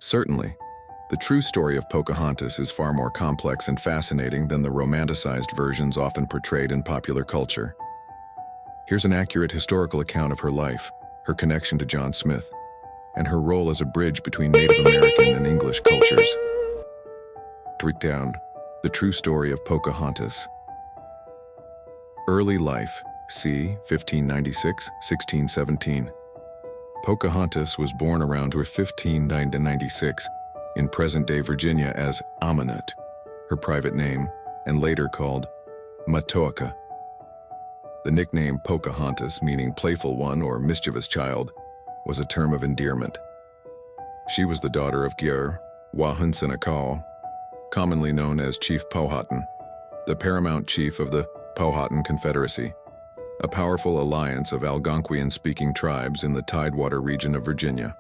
Certainly. The true story of Pocahontas is far more complex and fascinating than the romanticized versions often portrayed in popular culture. Here's an accurate historical account of her life, her connection to John Smith, and her role as a bridge between Native American and English cultures. To break down the true story of Pocahontas. Early life, c. 1596-1617. Pocahontas was born around 1596 in present-day Virginia as Amanut, her private name, and later called Matoaka. The nickname Pocahontas, meaning playful one or mischievous child, was a term of endearment. She was the daughter of Gyur Wahunsenakaw, commonly known as Chief Powhatan, the paramount chief of the Powhatan Confederacy, a powerful alliance of Algonquian-speaking tribes in the Tidewater region of Virginia.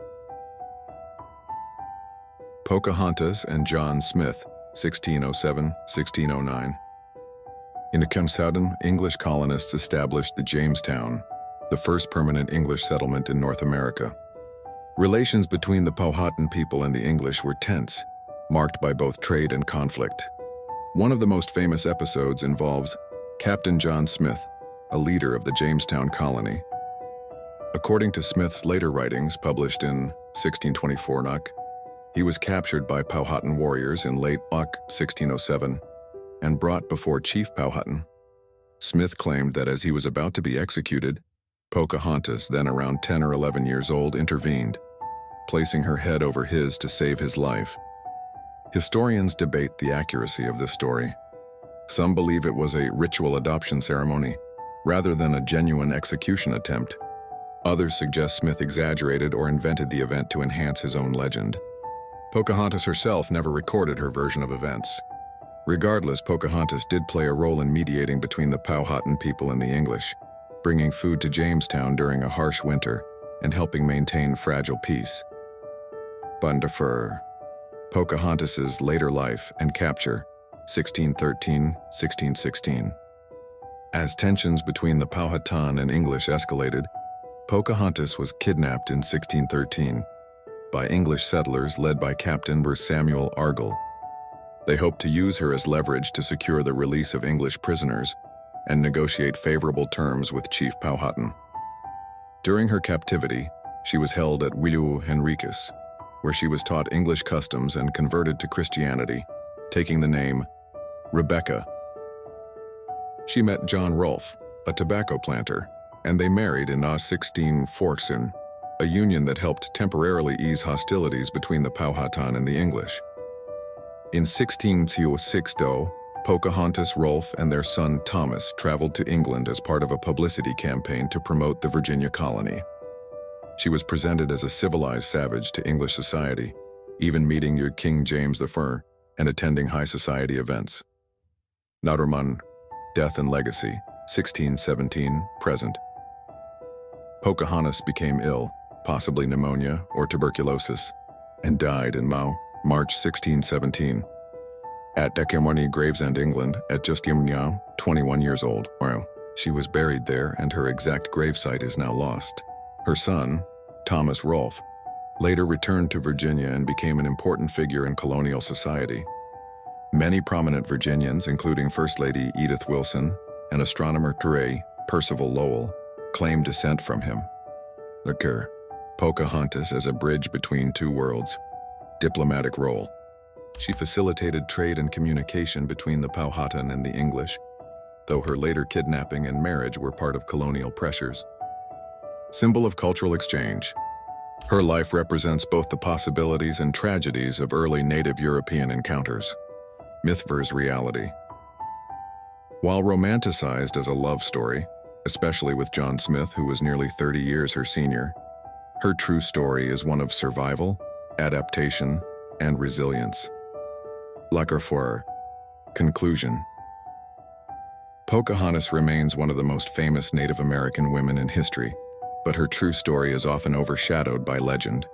Pocahontas and John Smith, 1607-1609. In Akamsaudan, English colonists established the Jamestown, the first permanent English settlement in North America. Relations between the Powhatan people and the English were tense, marked by both trade and conflict. One of the most famous episodes involves Captain John Smith, a leader of the Jamestown colony. According to Smith's later writings, published in 1624, he was captured by Powhatan warriors in late 1607 and brought before Chief Powhatan. Smith claimed that as he was about to be executed, Pocahontas, then around 10 or 11 years old, intervened, placing her head over his to save his life. Historians debate the accuracy of this story. Some believe it was a ritual adoption ceremony, rather than a genuine execution attempt. Others suggest Smith exaggerated or invented the event to enhance his own legend. Pocahontas herself never recorded her version of events. Regardless, Pocahontas did play a role in mediating between the Powhatan people and the English, bringing food to Jamestown during a harsh winter and helping maintain fragile peace. Bundafer. Pocahontas's later life and capture, 1613-1616. As tensions between the Powhatan and English escalated, Pocahontas was kidnapped in 1613 by English settlers led by Captain Samuel Argall. They hoped to use her as leverage to secure the release of English prisoners and negotiate favorable terms with Chief Powhatan. During her captivity, she was held at Willieu Henricus, where she was taught English customs and converted to Christianity, taking the name Rebecca. She met John Rolfe, a tobacco planter, and they married in 1614, a union that helped temporarily ease hostilities between the Powhatan and the English. In 1660, Pocahontas, Rolfe, and their son Thomas traveled to England as part of a publicity campaign to promote the Virginia colony. She was presented as a civilized savage to English society, even meeting your King James I and attending high society events. Naruman, Death and Legacy, 1617, present. Pocahontas became ill, possibly pneumonia or tuberculosis, and died in March 1617, at Dekamwani, Gravesend, England, at just 21 years old. She was buried there, and her exact gravesite is now lost. Her son, Thomas Rolfe, later returned to Virginia and became an important figure in colonial society. Many prominent Virginians, including First Lady Edith Wilson and astronomer Percival Lowell, claim descent from him. Liquor. Pocahontas as a bridge between two worlds. Diplomatic role. She facilitated trade and communication between the Powhatan and the English, though her later kidnapping and marriage were part of colonial pressures. Symbol of cultural exchange. Her life represents both the possibilities and tragedies of early native European encounters. Myth versus reality. While romanticized as a love story, especially with John Smith, who was nearly 30 years her senior, her true story is one of survival, adaptation, and resilience. Lacarfour. Conclusion. Pocahontas remains one of the most famous Native American women in history, but her true story is often overshadowed by legend.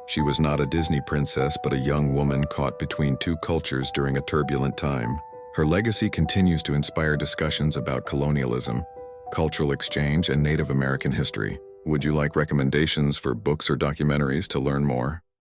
She was not a Disney princess, but a young woman caught between two cultures during a turbulent time. Her legacy continues to inspire discussions about colonialism, cultural exchange, and Native American history. Would you like recommendations for books or documentaries to learn more?